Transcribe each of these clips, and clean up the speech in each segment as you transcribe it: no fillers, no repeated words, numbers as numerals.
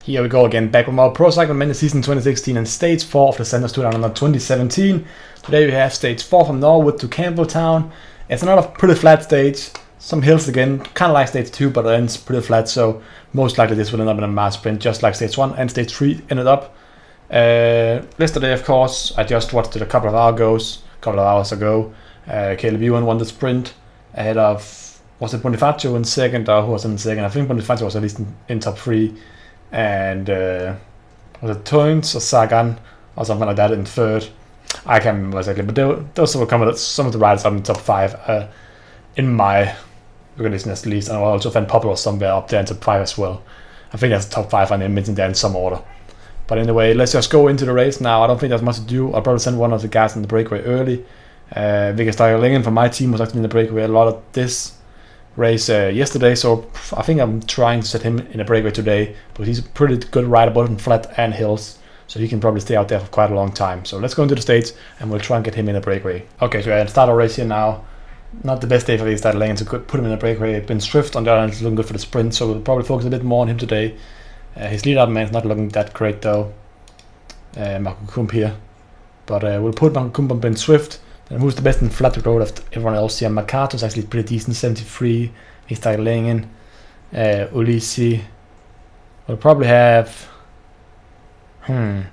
Here we go again, back with our Pro Cycling Mania season 2016 and stage 4 of the Santos Tour down under 2017. Today we have stage 4 from Norwood to Campbelltown. It's another pretty flat stage, some hills again, kind of like stage 2, but it ends pretty flat, so most likely this will end up in a mass sprint, just like stage 1 and stage 3 ended up. Yesterday, of course, I just watched it a couple of hours ago. Caleb Ewan won the sprint ahead of, was it Bonifacio in second, or who was in second? I think Bonifacio was at least in top 3. And was it Toins or Sagan or something like that in third? I can't remember exactly, but those were some of the riders up in top 5 in my recognition at least, and I also found Popular somewhere up there in top 5 as well. I think that's top 5 and I mentioned there in some order. But anyway, let's just go into the race now. I don't think there's much to do. I'll probably send one of the guys in the breakaway early. Vickers Lingen from my team was actually in the breakaway a lot of this race yesterday, so I think I'm trying to set him in a breakaway today, but he's a pretty good rider both in flat and hills, so he can probably stay out there for quite a long time. So let's go into the stage and we'll try and get him in a breakaway. Okay, so I start our race here now. Not the best day for Vickers Lingen to put him in a breakaway. Ben Swift on the other hand is looking good for the sprint, so we'll probably focus a bit more on him today. His lead up man is not looking that great though, Marco Kump here, but we'll put Marco Kump on Ben Swift. And who's the best in flat road of everyone else here? Makato's actually pretty decent, 73. He's Lingen. Ulisi. We'll probably have... We'll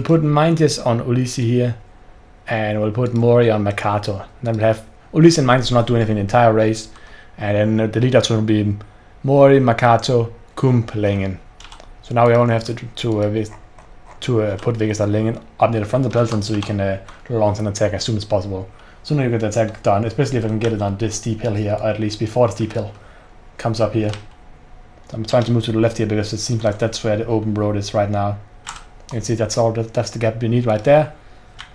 put Mintis on Ulisi here. And we'll put Mori on Makato. And then we'll have Ulisi and Mintis not do anything the entire race. And then the leaders will be Mori, Makato, Kump, Lingen. So now we only have to put Vickers Lingen up near the front of the peloton so he can launch an attack as soon as possible. Sooner you get the attack done, especially if I can get it on this steep hill here, or at least before the steep hill comes up here. So I'm trying to move to the left here because it seems like that's where the open road is right now. You can see that's the gap we need right there.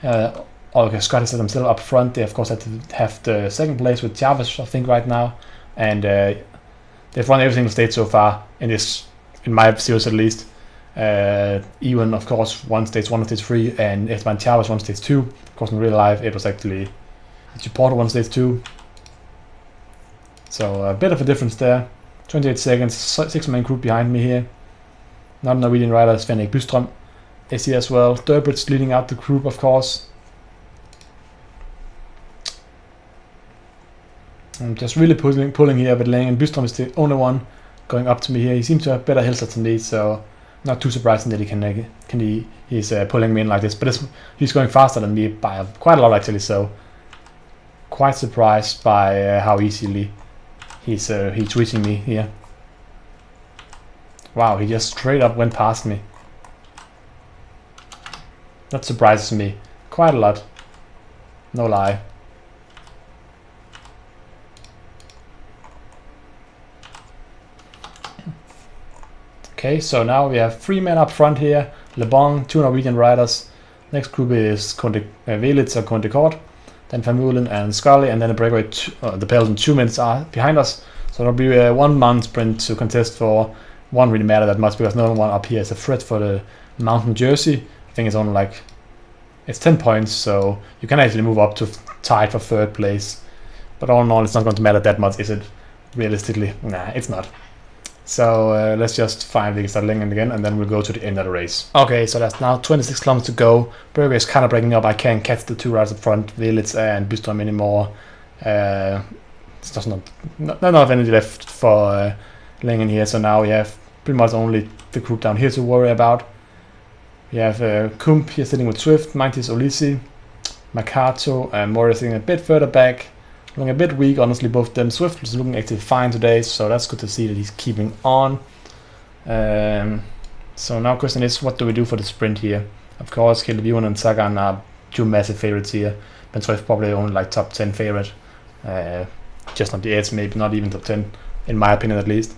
Okay, Scott has set them still up front. They of course have the second place with Chavez, I think, right now. And they've run every single stage so far in my series at least. Ewan, of course, won stage 1 and stage 3, and Esteban Chavez won stage 2. Of course, in real life, it was actually Porter won stage 2. So a bit of a difference there. 28 seconds, 6-man group behind me here. Not a Norwegian rider, Sven-Erik Bystrøm is here as well. Durbridge leading out the group, of course. I'm just really pulling here with Lingen. Bystrøm is the only one going up to me here. He seems to have better hill sets than me, so not too surprising that he's pulling me in like this, but he's going faster than me by quite a lot actually, so quite surprised by how easily he's reaching me here. Wow, he just straight up went past me. That surprises me quite a lot, no lie. Okay, so now we have 3 men up front here. Le Bon, 2 Norwegian riders. Next group is Velits or Condécord. Then Van Meulen and Scully, and then the breakaway, the peloton 2 minutes are behind us. So there'll be a 1-man sprint to contest for. Won't really matter that much because no one up here is a threat for the mountain jersey. I think it's only it's 10 points, so you can actually move up to tied for 3rd place. But all in all, it's not going to matter that much, is it? Realistically, nah, it's not. So let's just find Vickers Lingen again, and then we'll go to the end of the race. Okay, so that's now 26 kilometers to go. Breakaway is kind of breaking up. I can't catch the 2 riders up front, Velits and Bystrøm anymore. It's just not enough energy left for Lingen here. So now we have pretty much only the group down here to worry about. We have Kump here sitting with Swift, Mintis, Ulisi, Makato, and Mori sitting a bit further back. Looking a bit weak, honestly, both of them. Swift is looking actually fine today, so that's good to see that he's keeping on. So now question is, what do we do for the sprint here? Of course, Caleb Ewan and Sagan are 2 massive favorites here. Ben Swift probably only top 10 favorite. Just on the edge, maybe not even top 10, in my opinion at least.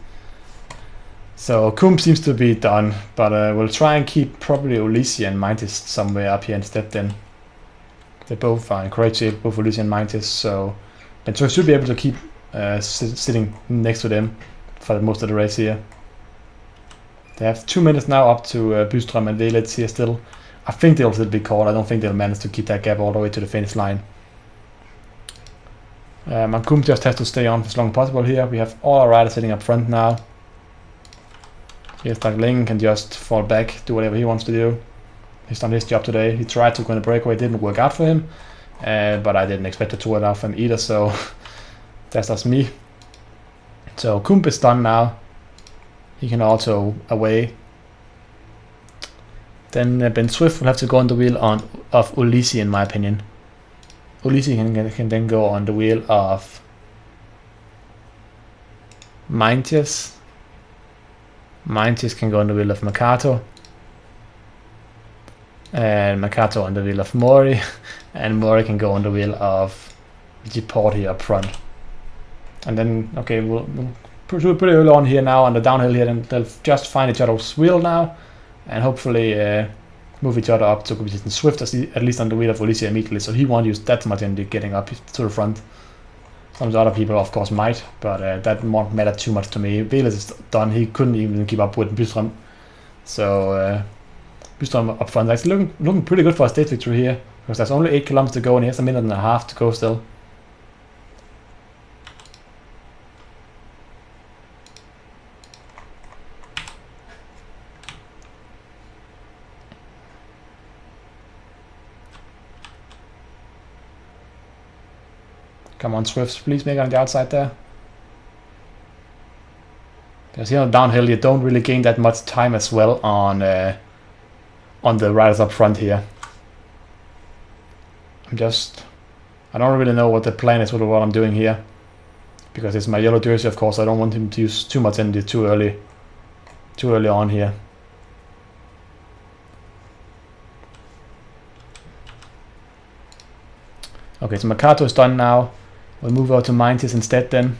So Kump seems to be done, but we'll try and keep probably Ulisi and Mintis somewhere up here instead then. They both are in great shape, both Ulisi and Mintis, so Ben Swift should be able to keep sitting next to them for most of the race here. They have 2 minutes now up to Bystrøm and Velits here still. I think they'll still be caught. I don't think they'll manage to keep that gap all the way to the finish line. Kump just has to stay on for as long as possible here. We have all our riders sitting up front now. Here's like Ling can just fall back, do whatever he wants to do. He's done his job today. He tried to go in the breakaway, it didn't work out for him. But I didn't expect it to work out for him either, so that's just me. So Kump is done now. He can auto away. Then Ben Swift will have to go on the wheel of Ulysses, in my opinion. Ulysses can then go on the wheel of Mintius. Mintius can go on the wheel of Makato. And Makato on the wheel of Mori. And Mori can go on the wheel of Gport here up front. And then, okay, we'll pretty early on here now on the downhill here, and they'll just find each other's wheel now. And hopefully move each other up to competition. Swift at least on the wheel of Ulysses immediately, so he won't use that much energy getting up to the front. Some other people of course might, but that won't matter too much to me. Velas is done, he couldn't even keep up with Bystrom. So Bystrom up front actually looking pretty good for a stage victory here, because there's only 8 kilometers to go and he has a minute and a half to go still. Come on, Swift, please make it on the outside there. Because here on downhill, you don't really gain that much time as well on the riders up front here. I don't really know what the plan is with what I'm doing here. Because it's my yellow jersey, of course, I don't want him to use too much energy too early on here. Okay, so Makato is done now. We'll move over to Mintius instead then.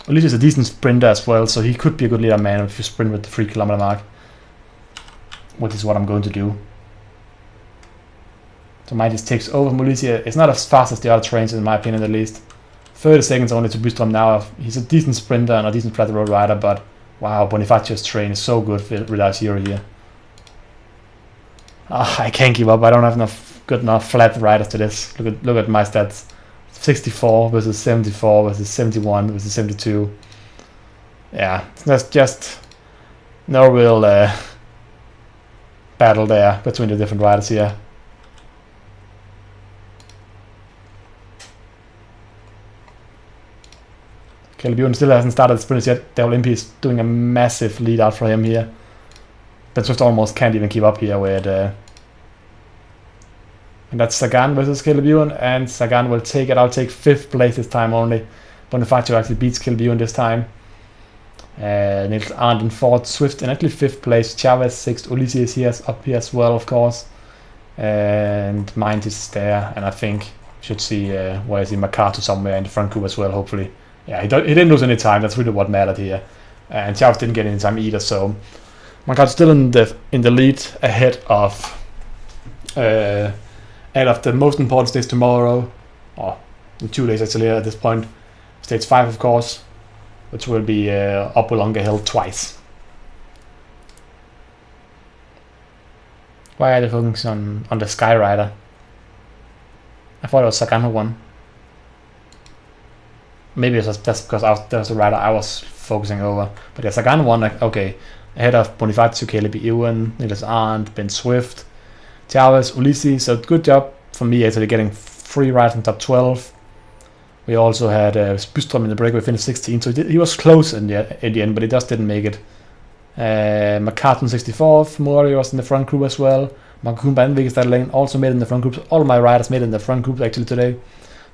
Ulysses is a decent sprinter as well, so he could be a good leader man if you sprint with the 3 kilometer mark. Which is what I'm going to do. So Mintius takes over from Ulysses. It's not as fast as the other trains in my opinion at least. 30 seconds only to Bystrom now. He's a decent sprinter and a decent flat road rider, but wow, Bonifacio's train is so good without Zero here. I can't give up, I don't have good enough flat riders to this. Look at my stats. 64 versus 74 versus 71 versus 72. Yeah, there's just no real battle there between the different riders here. Caleb Ewan still hasn't started the sprints yet. Devil Impy is doing a massive lead out for him here. But just almost can't even keep up here with and that's Sagan versus Caleb Ewan, and Sagan will take it. I'll take 5th place this time only. Bonifacio actually beats Caleb Ewan this time. Niels Arndt in 4th, Swift in actually 5th place, Chavez 6th, Ulysses here up here as well, of course. And Mind is there, and I think should see where is he, Makato somewhere in the front group as well, hopefully. Yeah, he didn't lose any time, that's really what mattered here. And Chavez didn't get any time either, so Makato still in the lead ahead of the most important stage tomorrow, or in 2 days actually at this point. Stage 5 of course, which will be up Wollonga Hill twice. Why are they focusing on the Skyrider? I thought it was Sagan who won. Maybe it's just because that was the rider I was focusing over. But yeah, Sagan won, okay, ahead of Bonifacio, Caleb Ewan, Niels Arndt, Ben Swift, Chavez, Ulysses. So good job for me actually getting 3 riders in top 12. We also had Bystrom in the breakaway, finished 16, so he was close in the end, but he just didn't make it. McCartan 64th, Mori was in the front group as well. Markum Bandvik is that lane, also made in the front groups. All my riders made in the front group actually today.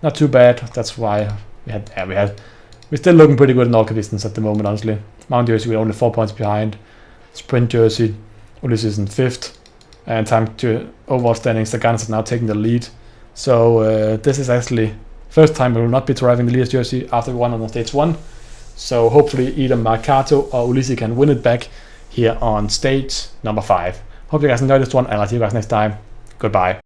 Not too bad, that's why we're still looking pretty good in all conditions at the moment, honestly. Mount Jersey, we're only 4 points behind. Sprint Jersey, Ulysses in 5th. And time to overall standings, Sagan is now taking the lead. So this is actually first time we will not be driving the leader's jersey after we won on stage 1. So hopefully either Makato or Ulysses can win it back here on stage number 5. Hope you guys enjoyed this one, and I'll see you guys next time. Goodbye.